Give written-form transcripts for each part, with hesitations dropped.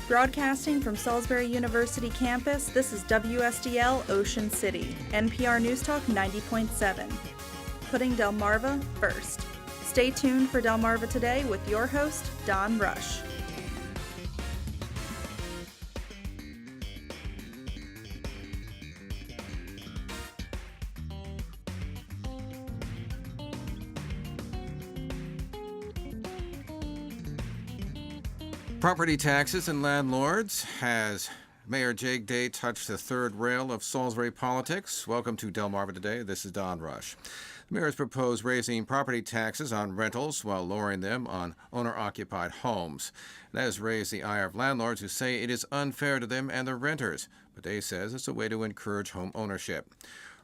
Broadcasting from Salisbury University campus, this is WSDL Ocean City, NPR Newstalk 90.7. Putting Delmarva first. Stay tuned for Delmarva Today with your host, Don Rush. Property taxes and landlords. Has Mayor Jake Day touched the third rail of Salisbury politics? Welcome to Delmarva Today. This is Don Rush. The mayor has proposed raising property taxes on rentals while lowering them on owner-occupied homes. That has raised the ire of landlords who say it is unfair to them and their renters. But Day says it's a way to encourage home ownership.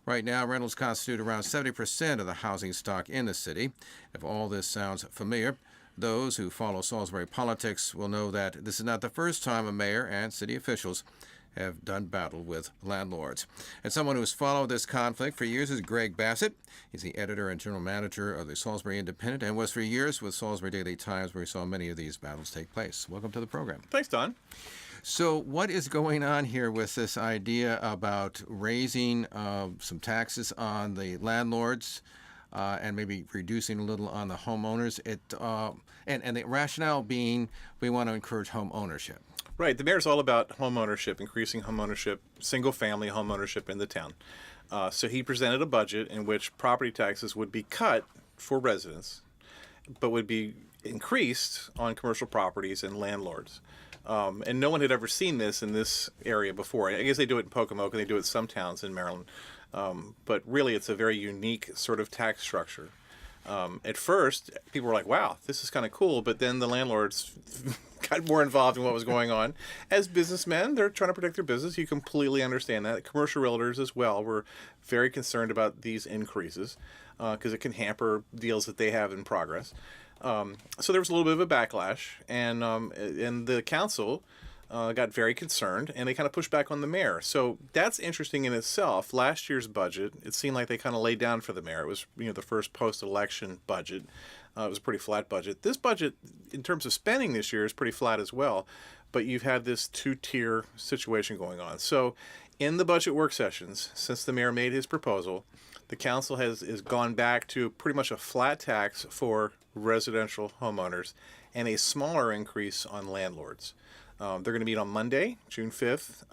Right now, rentals constitute around 70% of the housing stock in the city. If all this sounds familiar, those who follow Salisbury politics will know that this is not the first time a mayor and city officials have done battle with landlords. And someone who has followed this conflict for years is Greg Bassett. He's the editor and general manager of the Salisbury Independent and was for years with Salisbury Daily Times, where he saw many of these battles take place. Welcome to the program. Thanks, Don. So what is going on here with this idea about raising some taxes on the landlords and maybe reducing a little on the homeowners? And the rationale being we want to encourage home ownership. Right. The mayor's all about home ownership, increasing home ownership, single-family home ownership in the town. So he presented a budget in which property taxes would be cut for residents, but would be increased on commercial properties and landlords. And no one had ever seen this in this area before. I guess they do it in Pocomoke and they do it in some towns in Maryland. But really, it's a very unique sort of tax structure. At first, people were like, wow, this is kind of cool. But then the landlords got more involved in what was going on. As businessmen, they're trying to protect their business. You completely understand that. Commercial realtors as well were very concerned about these increases because it can hamper deals that they have in progress. So there was a little bit of a backlash. And the council got very concerned, and they kind of pushed back on the mayor. So that's interesting in itself. Last year's budget, it seemed like they kind of laid down for the mayor. It was, the first post-election budget. It was a pretty flat budget. This budget, in terms of spending this year, is pretty flat as well. But you've had this two-tier situation going on. So in the budget work sessions, since the mayor made his proposal, the council has gone back to pretty much a flat tax for residential homeowners and a smaller increase on landlords. They're going to meet on Monday, June 5th,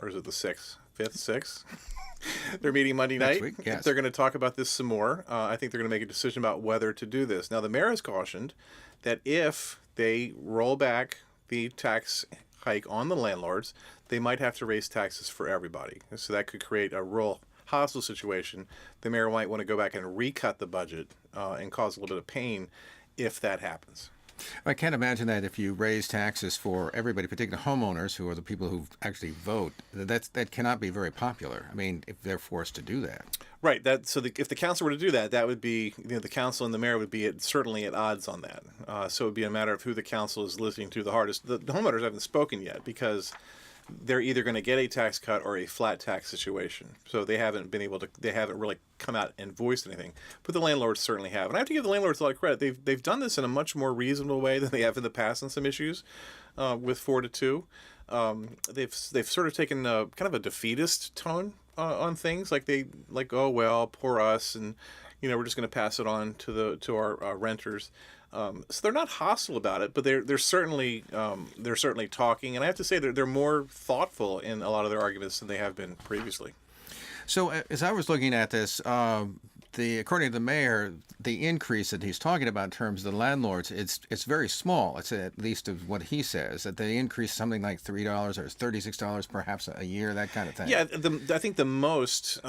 or is it the 6th? 5th, 6th? They're meeting Monday night. Next week, yes. They're going to talk about this some more. I think they're going to make a decision about whether to do this. Now, the mayor has cautioned that if they roll back the tax hike on the landlords, they might have to raise taxes for everybody. So that could create a real hostile situation. The mayor might want to go back and recut the budget and cause a little bit of pain if that happens. I can't imagine that if you raise taxes for everybody, particularly homeowners, who are the people who actually vote, that cannot be very popular. I mean, if they're forced to do that. Right. If the council were to do that, that would be, the council and the mayor would be certainly at odds on that. So it would be a matter of who the council is listening to the hardest. The homeowners haven't spoken yet because they're either going to get a tax cut or a flat tax situation. So they haven't really come out and voiced anything. But the landlords certainly have. And I have to give the landlords a lot of credit. They've done this in a much more reasonable way than they have in the past on some issues with 4-2. They've sort of taken kind of a defeatist tone on things. Oh, well, poor us. And, we're just going to pass it on to our renters. So they're not hostile about it, but they're certainly talking, and I have to say they're more thoughtful in a lot of their arguments than they have been previously. So as I was looking at this, according to the mayor, the increase that he's talking about in terms of the landlords, it's very small. It's at least of what he says, that they increase something like $3 or $36 perhaps a year, that kind of thing. Yeah, I think the most,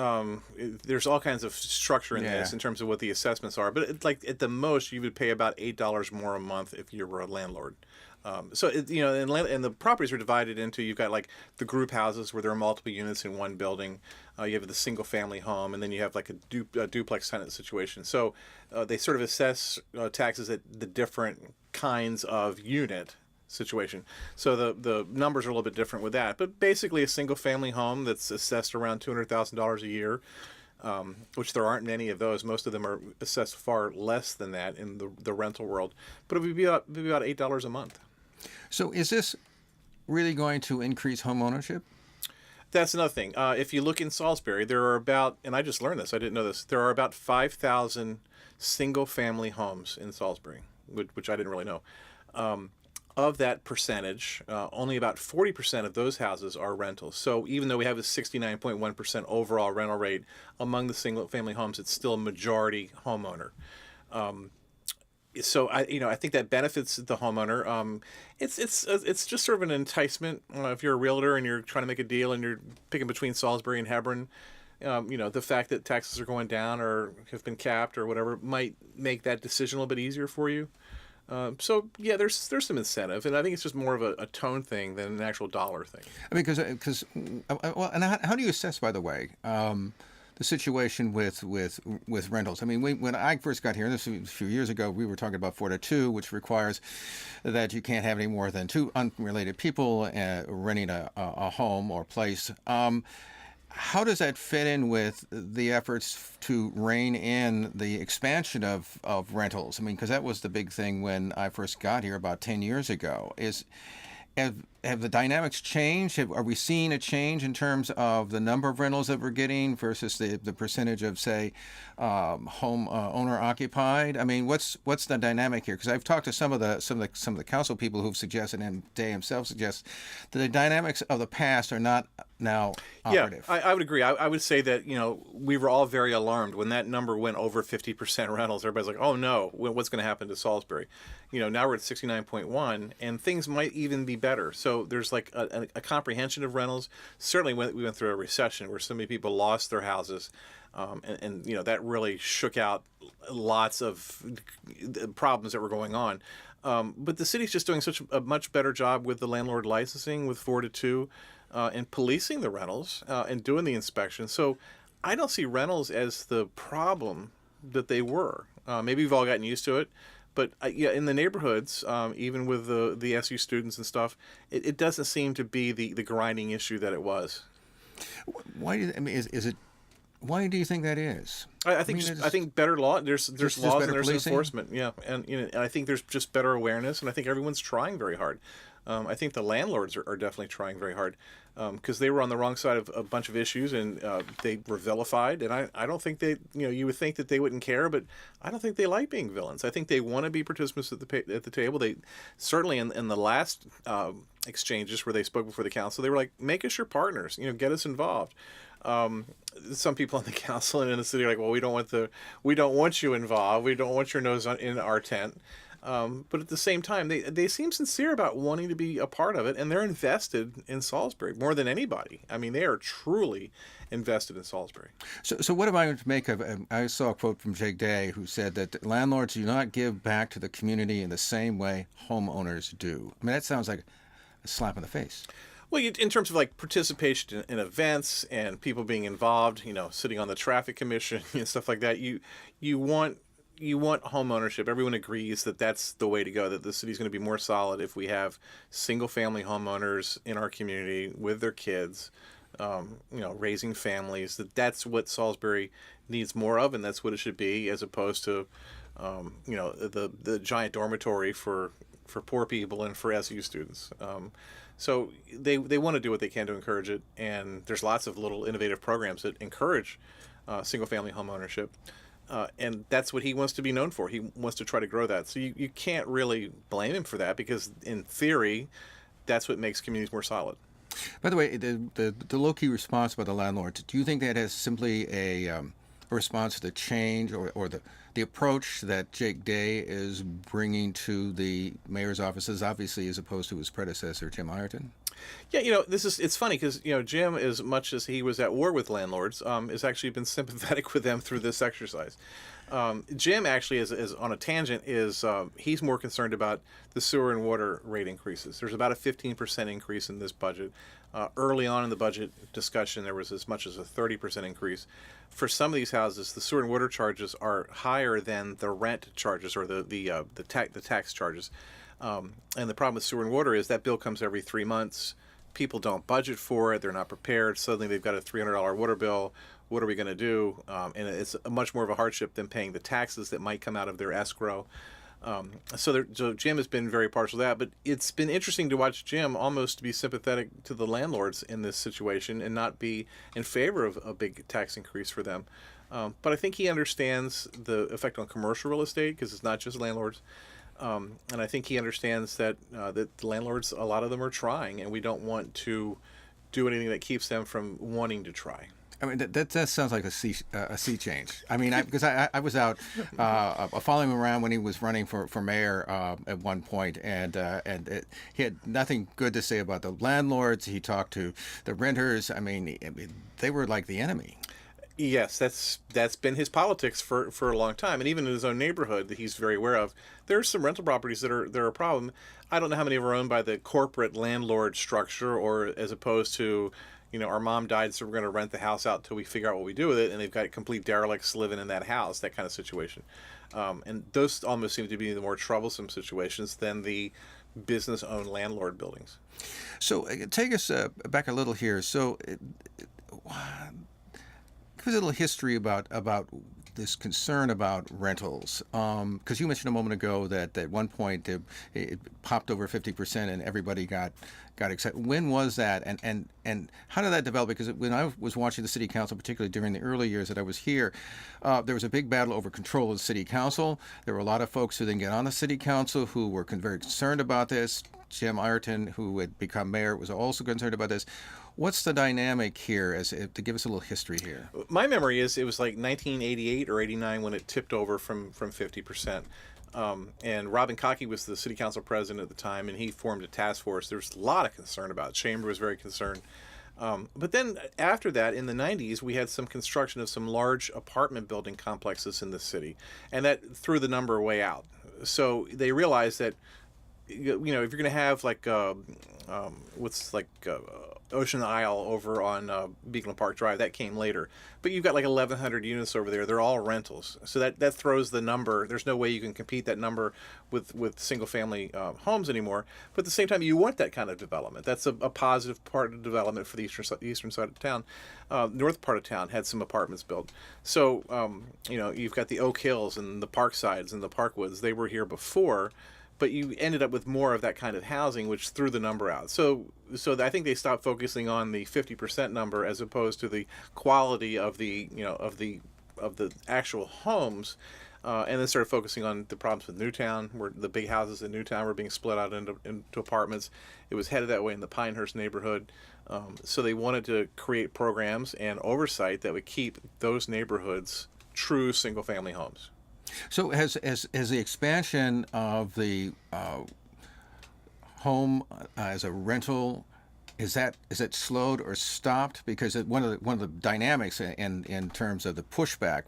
there's all kinds of structure in this in terms of what the assessments are, but at the most you would pay about $8 more a month if you were a landlord. And the properties are divided into, you've got the group houses where there are multiple units in one building. You have the single family home, and then you have a duplex tenant situation. So they sort of assess taxes at the different kinds of unit situation. So the numbers are a little bit different with that. But basically a single family home that's assessed around $200,000 a year, which there aren't many of those. Most of them are assessed far less than that in the rental world. But it would be about $8 a month. So is this really going to increase home ownership? That's another thing. If you look in Salisbury, there are about, and I just learned this, I didn't know this, there are about 5,000 single-family homes in Salisbury, which I didn't really know. Of that percentage, only about 40% of those houses are rentals. So even though we have a 69.1% overall rental rate among the single-family homes, it's still a majority homeowner. So I think that benefits the homeowner. It's just sort of an enticement if you're a realtor and you're trying to make a deal and you're picking between Salisbury and Hebron. The fact that taxes are going down or have been capped or whatever might make that decision a little bit easier for you. So yeah, there's some incentive, and I think it's just more of a tone thing than an actual dollar thing. I mean, because well, and how do you assess, by the way, the situation with rentals? I mean, when I first got here, this was a few years ago, we were talking about 4-2, which requires that you can't have any more than two unrelated people renting a home or place. How does that fit in with the efforts to rein in the expansion of rentals? I mean, because that was the big thing when I first got here about 10 years ago. Have the dynamics changed? Are we seeing a change in terms of the number of rentals that we're getting versus the percentage of, say, home owner occupied? I mean, what's the dynamic here? Because I've talked to some of the council people who've suggested, and Day himself suggests, that the dynamics of the past are not now operative. Yeah, I would agree. I would say that we were all very alarmed when that number went over 50% rentals. Everybody's like, "Oh no, what's going to happen to Salisbury?" Now we're at 69.1, and things might even be better. So there's like a comprehension of rentals. Certainly, we went through a recession where so many people lost their houses, and that really shook out lots of problems that were going on. But the city's just doing such a much better job with the landlord licensing, with 4-2. And policing the rentals and doing the inspections. So I don't see rentals as the problem that they were. Maybe we've all gotten used to it. But in the neighborhoods, even with the SU students and stuff, it doesn't seem to be the grinding issue that it was. Why do you think that is? I think better law. There's laws and there's policing? enforcement. Yeah, and I think there's just better awareness, and I think everyone's trying very hard. I think the landlords are definitely trying very hard because they were on the wrong side of a bunch of issues, and they were vilified. And I don't think they, you would think that they wouldn't care, but I don't think they like being villains. I think they want to be participants at the table. They certainly in the last exchanges where they spoke before the council, they were like, "Make us your partners. Get us involved." Some people on the council and in the city are like, "Well, we don't want you involved. We don't want your nose in our tent." But at the same time, they seem sincere about wanting to be a part of it, and they're invested in Salisbury more than anybody. I mean, they are truly invested in Salisbury. So what am I to make of? I saw a quote from Jake Day who said that landlords do not give back to the community in the same way homeowners do. I mean, that sounds like a slap in the face. Well, in terms of like participation in events and people being involved, sitting on the traffic commission and stuff like that, you want home ownership. Everyone agrees that that's the way to go, that the city's going to be more solid if we have single-family homeowners in our community with their kids, raising families. That's what Salisbury needs more of, and that's what it should be, as opposed to, the giant dormitory for poor people and for SU students. So they want to do what they can to encourage it, and there's lots of little innovative programs that encourage single-family home ownership. And that's what he wants to be known for. He wants to try to grow that. So you can't really blame him for that because, in theory, that's what makes communities more solid. By the way, the low-key response by the landlords, do you think that is simply a response to the change or the approach that Jake Day is bringing to the mayor's offices, obviously, as opposed to his predecessor, Jim Ireton? Yeah, it's funny because, Jim, as much as he was at war with landlords, has actually been sympathetic with them through this exercise. Jim actually is on a tangent, he's more concerned about the sewer and water rate increases. There's about a 15% increase in this budget. Early on in the budget discussion, there was as much as a 30% increase. For some of these houses, the sewer and water charges are higher than the rent charges or the tax charges. And the problem with sewer and water is that bill comes every 3 months. People don't budget for it. They're not prepared. Suddenly they've got a $300 water bill. What are we going to do? And it's much more of a hardship than paying the taxes that might come out of their escrow. So Jim has been very partial to that, but it's been interesting to watch Jim almost be sympathetic to the landlords in this situation and not be in favor of a big tax increase for them. But I think he understands the effect on commercial real estate because it's not just landlords. And I think he understands that that the landlords, a lot of them are trying, and we don't want to do anything that keeps them from wanting to try. I mean, that sounds like a sea change. I mean, because I was out following him around when he was running for mayor at one point, and he had nothing good to say about the landlords. He talked to the renters. I mean, they were like the enemy. Yes, that's been his politics for a long time, and even in his own neighborhood that he's very aware of. There's some rental properties that are a problem. I don't know how many are owned by the corporate landlord structure, or as opposed to, our mom died, so we're going to rent the house out till we figure out what we do with it, and they've got complete derelicts living in that house, that kind of situation. And those almost seem to be the more troublesome situations than the business-owned landlord buildings. So take us back a little here. So give us a little history about this concern about rentals, because you mentioned a moment ago that at one point it popped over 50% and everybody got excited. When was that, and how did that develop? Because when I was watching the city council, particularly during the early years that I was here, there was a big battle over control of the city council. There were a lot of folks who didn't get on the city council who were very concerned about this. Jim Ireton, who had become mayor, was also concerned about this. What's the dynamic here, to give us a little history here? My memory is it was like 1988 or 89 when it tipped over from 50%. And Robin Cockey was the city council president at the time, and he formed a task force. There was a lot of concern about it. Chamber was very concerned. But then after that, in the 90s, we had some construction of some large apartment building complexes in the city, and that threw the number way out. So they realized that, if you're going to have Ocean Isle over on Beacon Park Drive, that came later. But you've got like 1,100 units over there. They're all rentals. So that throws the number. There's no way you can compete that number with single-family homes anymore. But at the same time, you want that kind of development. That's a positive part of development for the eastern side of town. North part of town had some apartments built. So, you've got the Oak Hills and the Parksides and the Parkwoods. They were here before. But you ended up with more of that kind of housing, which threw the number out. So I think they stopped focusing on the 50% number as opposed to the quality of the actual homes, and then started focusing on the problems with Newtown, where the big houses in Newtown were being split out into apartments. It was headed that way in the Pinehurst neighborhood. So they wanted to create programs and oversight that would keep those neighborhoods true single-family homes. So has the expansion of the home as a rental, is it slowed or stopped? Because one of the dynamics in terms of the pushback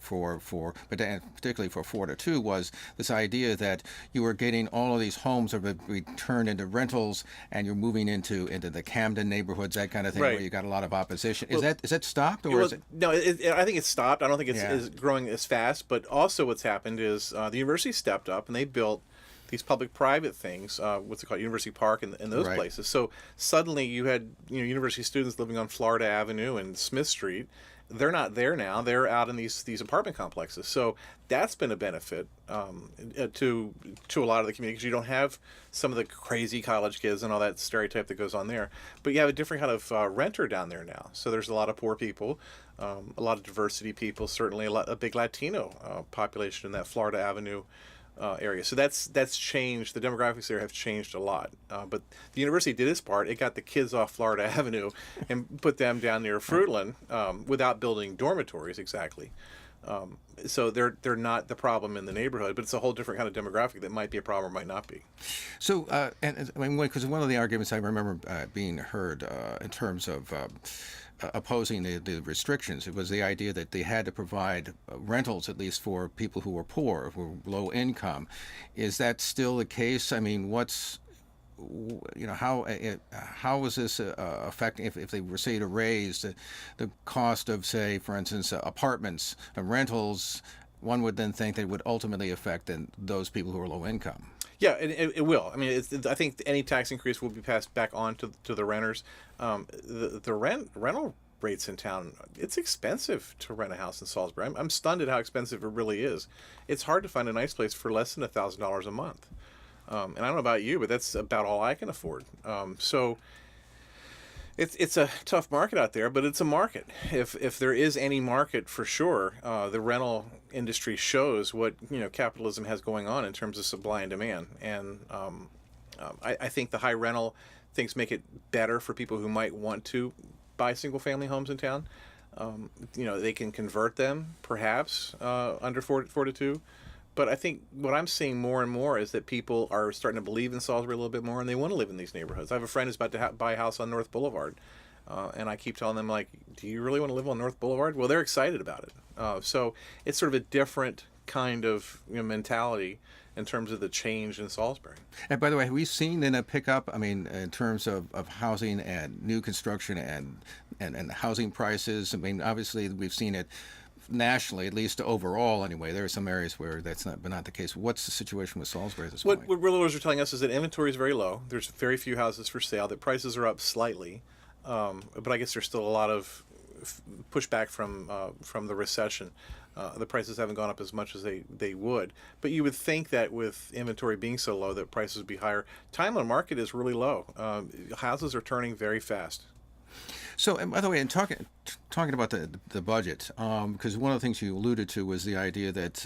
but particularly for 4-2 was this idea that you were getting all of these homes that would be turned into rentals, and you're moving into the Camden neighborhoods, that kind of thing, right, where you got a lot of opposition. Is that stopped, or is it? No, I think it's stopped. I don't think it's growing as fast. But also, what's happened is the university stepped up and they built these public-private things, what's it called, University Park and those right, places. So suddenly you had university students living on Florida Avenue and Smith Street. They're not there now. They're out in these apartment complexes. So that's been a benefit to a lot of the communities. You don't have some of the crazy college kids and all that stereotype that goes on there, but you have a different kind of renter down there now. So there's a lot of poor people, a lot of diversity people, certainly a big Latino population in that Florida Avenue area. So that's changed. The demographics there have changed a lot. But the university did its part. It got the kids off Florida Avenue and put them down near Fruitland without building dormitories exactly. So they're not the problem in the neighborhood, but it's a whole different kind of demographic that might be a problem or might not be. So, and I mean, because one of the arguments I remember being heard in terms of opposing the restrictions, it was the idea that they had to provide rentals, at least for people who were poor, who were low income. Is that still the case? I mean, how was this affecting, if they were, say, to raise the cost of, say, for instance, apartments and rentals? One would then think that it would ultimately affect those people who are low income. Yeah, it will. I mean, I think any tax increase will be passed back on to the renters. The rental rates in town. It's expensive to rent a house in Salisbury. I'm stunned at how expensive it really is. It's hard to find a nice place for less than $1,000 a month. And I don't know about you, but that's about all I can afford. So it's a tough market out there, but it's a market. If there is any market, for sure, the rental industry shows what capitalism has going on in terms of supply and demand. And I think the high rental things make it better for people who might want to buy single-family homes in town. They can convert them perhaps under 4-2. But I think what I'm seeing more and more is that people are starting to believe in Salisbury a little bit more, and they want to live in these neighborhoods. I have a friend who's about to buy a house on North Boulevard, and I keep telling them, like, do you really want to live on North Boulevard? Well, they're excited about it. So it's sort of a different kind of mentality in terms of the change in Salisbury. And by the way, have we seen in a pickup, I mean, in terms of housing and new construction and housing prices? I mean, obviously we've seen it nationally, at least overall anyway. There are some areas where that's not the case. What's the situation with Salisbury at this point? What realtors are telling us is that inventory is very low. There's very few houses for sale. That prices are up slightly, but I guess there's still a lot of pushback from the recession. The prices haven't gone up as much as they would. But you would think that with inventory being so low that prices would be higher. Time on market is really low. Houses are turning very fast. So, and by the way, in talking about the budget, because one of the things you alluded to was the idea that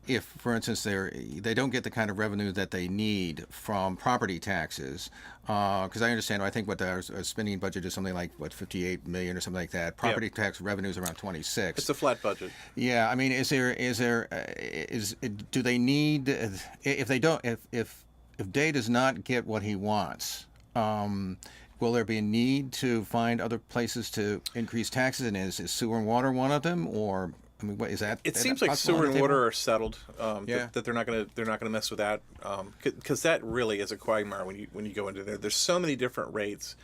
if for instance they don't get the kind of revenue that they need from property taxes, because I understand, I think what our spending budget is something like 58 million or something like that. Property tax revenue is around 26. It's a flat budget. Yeah, I mean, do they need, if they don't, if Day does not get what he wants, will there be a need to find other places to increase taxes? And is sewer and water one of them, or I mean, what is that? It seems like sewer and water are settled. That they're not gonna mess with that, because that really is a quagmire when you go into there. There's so many different rates,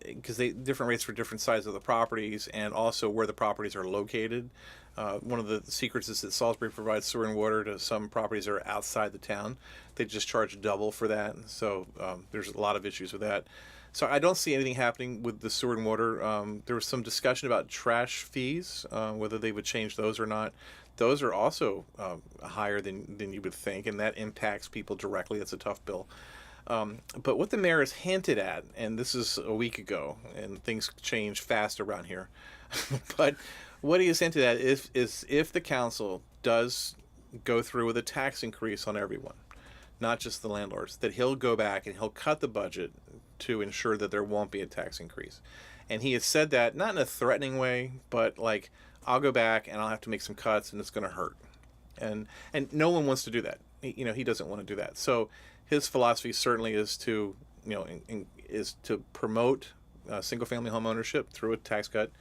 because different rates for different sizes of the properties and also where the properties are located. One of the secrets is that Salisbury provides sewer and water to some properties that are outside the town. They just charge double for that, so there's a lot of issues with that. So I don't see anything happening with the sewer and water. There was some discussion about trash fees, whether they would change those or not. Those are also higher than you would think, and that impacts people directly. It's a tough bill. But what the mayor has hinted at, and this is a week ago, and things change fast around here, but what he has hinted at is if the council does go through with a tax increase on everyone, not just the landlords, that he'll go back and he'll cut the budget to ensure that there won't be a tax increase. And he has said that not in a threatening way, but like, I'll go back and I'll have to make some cuts and it's going to hurt. And no one wants to do that. He doesn't want to do that. So his philosophy certainly is to promote single-family home ownership through a tax cut,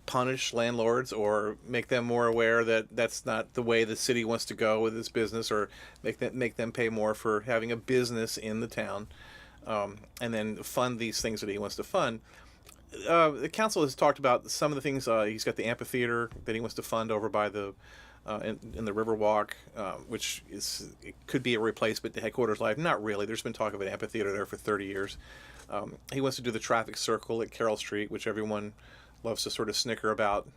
punish landlords or make them more aware that that's not the way the city wants to go with its business, or make them pay more for having a business in the town. And then fund these things that he wants to fund. The council has talked about some of the things. He's got the amphitheater that he wants to fund over by the in the Riverwalk, which could be a replacement to Headquarters Live. Not really. There's been talk of an amphitheater there for 30 years. He wants to do the traffic circle at Carroll Street, which everyone loves to sort of snicker about.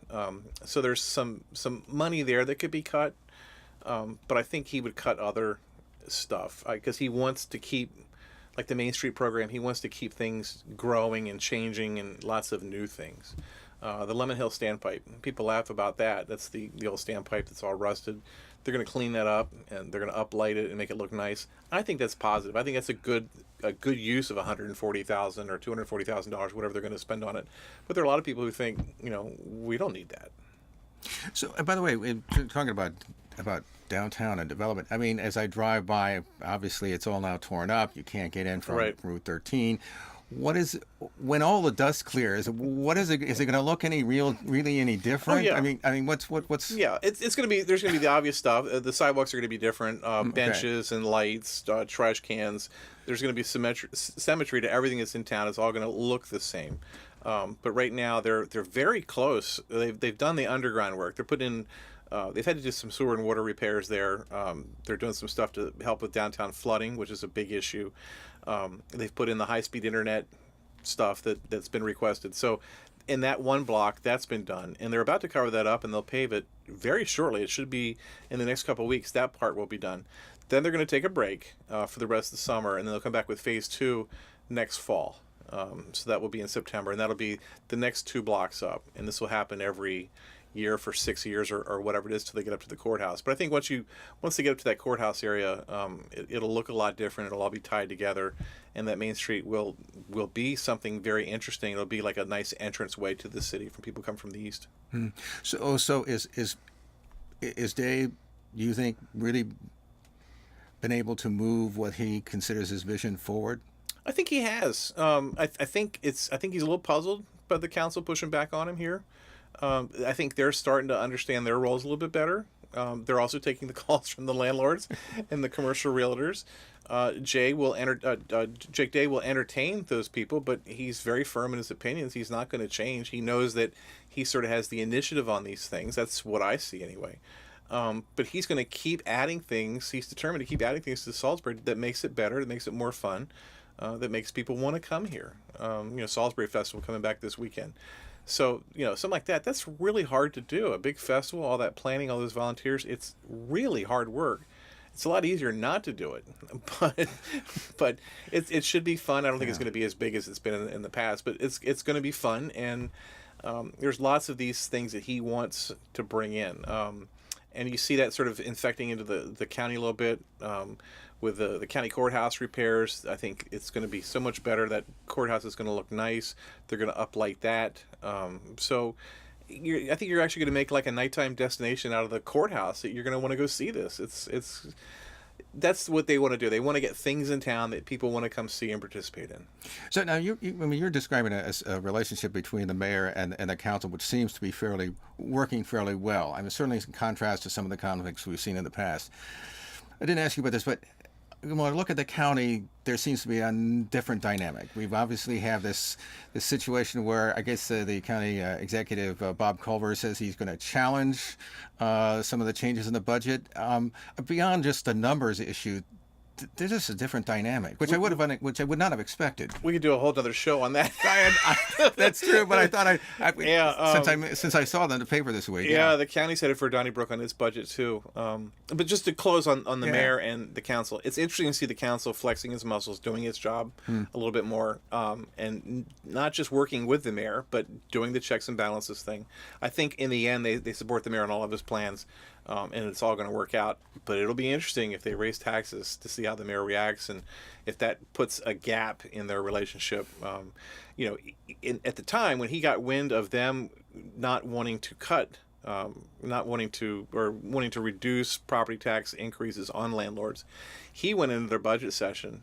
So there's some money there that could be cut, but I think he would cut other stuff because he wants to keep. Like the Main Street program, he wants to keep things growing and changing and lots of new things. The Lemon Hill standpipe, people laugh about that. That's the old standpipe that's all rusted. They're going to clean that up and they're going to uplight it and make it look nice. I think that's positive. I think that's a good use of $140,000 or $240,000, whatever they're going to spend on it. But there are a lot of people who think, we don't need that. So, by the way, talking about downtown and development, I mean, as I drive by, obviously it's all now torn up. You can't get in from Route 13. When all the dust clears, what is it? Is it going to look really any different? Oh, yeah. I mean, what's? Yeah, it's going to be. There's going to be the obvious stuff. The sidewalks are going to be different. Benches and lights, trash cans. There's going to be symmetry to everything that's in town. It's all going to look the same. But right now they're very close. They've done the underground work. They're putting in. They've had to do some sewer and water repairs there. They're doing some stuff to help with downtown flooding, which is a big issue. They've put in the high-speed internet stuff that's been requested. So in that one block, that's been done, and they're about to cover that up, and they'll pave it very shortly. It should be in the next couple of weeks. That part will be done. Then they're going to take a break for the rest of the summer, and then they'll come back with phase 2 next fall. So that will be in September, and that'll be the next 2 blocks up. And this will happen every year for 6 years or whatever it is till they get up to the courthouse. But I think once they get up to that courthouse area, it'll look a lot different. It'll all be tied together, and that Main Street will be something very interesting. It'll be like a nice entrance way to the city for people who come from the east. So is Dave, you think, really been able to move what he considers his vision forward? I think he has. I think he's a little puzzled by the council pushing back on him here. I think they're starting to understand their roles a little bit better. They're also taking the calls from the landlords and the commercial realtors. Jake Day will entertain those people, but he's very firm in his opinions. He's not going to change. He knows that he sort of has the initiative on these things. That's what I see anyway. But he's going to keep adding things. He's determined to keep adding things to Salisbury that makes it better, that makes it more fun, that makes people want to come here. Salisbury Festival coming back this weekend. So, something like that, that's really hard to do. A big festival, all that planning, all those volunteers, it's really hard work. It's a lot easier not to do it, but it should be fun. I don't think it's going to be as big as it's been in the past, but it's going to be fun, and there's lots of these things that he wants to bring in. And you see that sort of infecting into the county a little bit with the county courthouse repairs. I think it's going to be so much better. That courthouse is going to look nice. They're going to uplight that. So I think you're actually going to make like a nighttime destination out of the courthouse. That you're going to want to go see this. That's what they want to do. They want to get things in town that people want to come see and participate in. So now you're describing a relationship between the mayor and the council, which seems to be working fairly well. I mean, certainly in contrast to some of the conflicts we've seen in the past. I didn't ask you about this, but when I look at the county, there seems to be a different dynamic. We've obviously have this situation where I guess the county executive, Bob Culver, says he's going to challenge some of the changes in the budget. Beyond just the numbers issue, there's just a different dynamic, which I would not have expected. We could do a whole other show on that. That's true, but I thought since I saw it in the paper this week. Yeah, the county's headed for Donnybrook on its budget too. But just to close on the mayor and the council, it's interesting to see the council flexing its muscles, doing its job a little bit more, and not just working with the mayor, but doing the checks and balances thing. I think in the end they support the mayor on all of his plans. And it's all going to work out, but it'll be interesting if they raise taxes to see how the mayor reacts, and if that puts a gap in their relationship. At the time when he got wind of them not wanting to wanting to reduce property tax increases on landlords, he went into their budget session.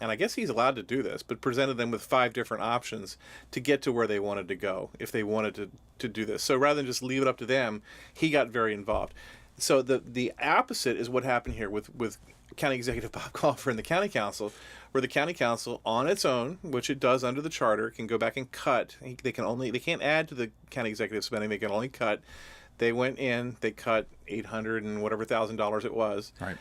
And I guess he's allowed to do this, but presented them with 5 different options to get to where they wanted to go if they wanted to do this. So rather than just leave it up to them, he got very involved. So the opposite is what happened here with County Executive Bob Culver and the County Council, where the County Council, on its own, which it does under the charter, can go back and cut. They can't add to the County Executive spending. They can only cut. They went in, they cut $800 and whatever $1,000 it was, right.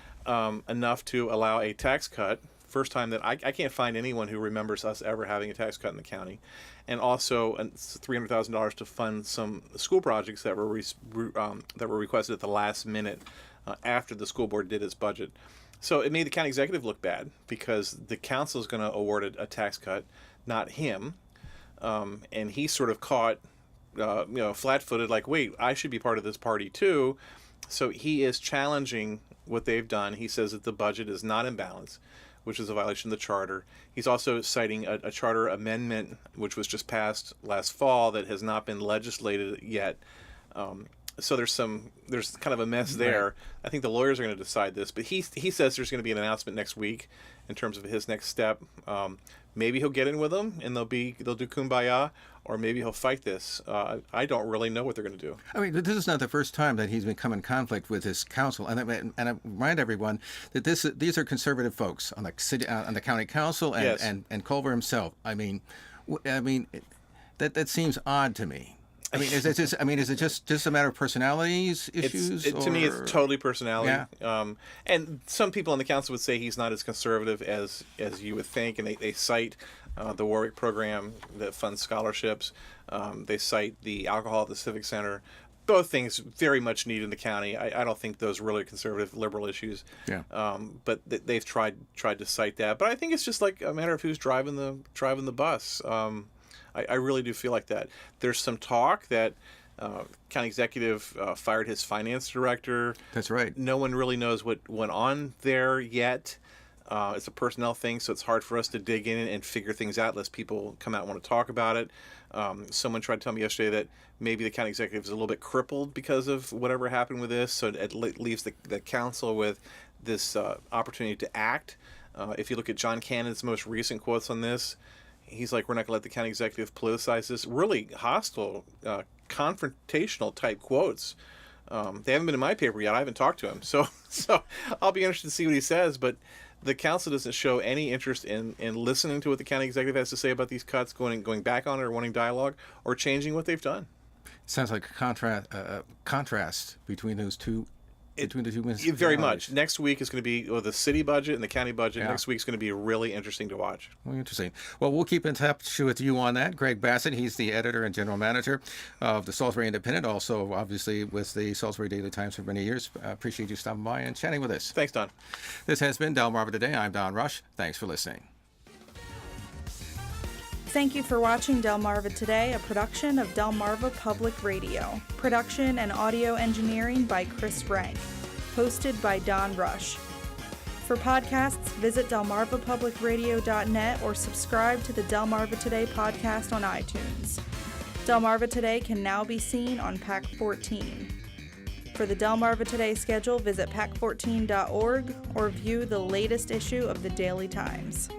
Enough to allow a tax cut. First time that I can't find anyone who remembers us ever having a tax cut in the county, and also $300,000 to fund some school projects that were requested at the last minute after the school board did its budget. So it made the county executive look bad because the council is going to award a tax cut, not him, and he sort of caught flat-footed, like, wait, I should be part of this party too. So he is challenging what they've done. He says that the budget is not in balance, which is a violation of the charter. He's also citing a charter amendment, which was just passed last fall, that has not been legislated yet. So there's kind of a mess there. Right. I think the lawyers are going to decide this, but he says there's going to be an announcement next week in terms of his next step. Maybe he'll get in with them and they'll do kumbaya, or maybe he'll fight this. I don't really know what they're going to do. I mean, this is not the first time that he's become in conflict with his council, and I remind everyone that these are conservative folks on the city, on the county council, and yes. and Culver himself. I mean, that seems odd to me. I mean, is it just a matter of personalities issues? To me, it's totally personality. Yeah. And some people on the council would say he's not as conservative as you would think, and they cite the Warwick program that funds scholarships. They cite the alcohol at the Civic Center. Both things very much needed in the county. I don't think those really conservative liberal issues. Yeah. But they've tried to cite that. But I think it's just like a matter of who's driving the bus. I really do feel like that. There's some talk that county executive fired his finance director. That's right. No one really knows what went on there yet. It's a personnel thing, so it's hard for us to dig in and figure things out unless people come out and want to talk about it. Someone tried to tell me yesterday that maybe the county executive is a little bit crippled because of whatever happened with this, so it leaves the council with this opportunity to act. If you look at John Cannon's most recent quotes on this, he's like, we're not going to let the county executive politicize this. Really hostile, confrontational type quotes. They haven't been in my paper yet. I haven't talked to him. So I'll be interested to see what he says. But the council doesn't show any interest in listening to what the county executive has to say about these cuts, going back on it or wanting dialogue or changing what they've done. Sounds like a contrast between those two. Between the two municipalities. Very much. Next week is going to be the city budget and the county budget. Yeah. Next week is going to be really interesting to watch. Well, interesting. Well, we'll keep in touch with you on that. Greg Bassett, he's the editor and general manager of the Salisbury Independent, also obviously with the Salisbury Daily Times for many years. Appreciate you stopping by and chatting with us. Thanks, Don. This has been Delmarva Today. I'm Don Rush. Thanks for listening. Thank you for watching Delmarva Today, a production of Delmarva Public Radio. Production and audio engineering by Chris Rank. Hosted by Don Rush. For podcasts, visit delmarvapublicradio.net or subscribe to the Delmarva Today podcast on iTunes. Delmarva Today can now be seen on PAC 14. For the Delmarva Today schedule, visit pac14.org or view the latest issue of the Daily Times.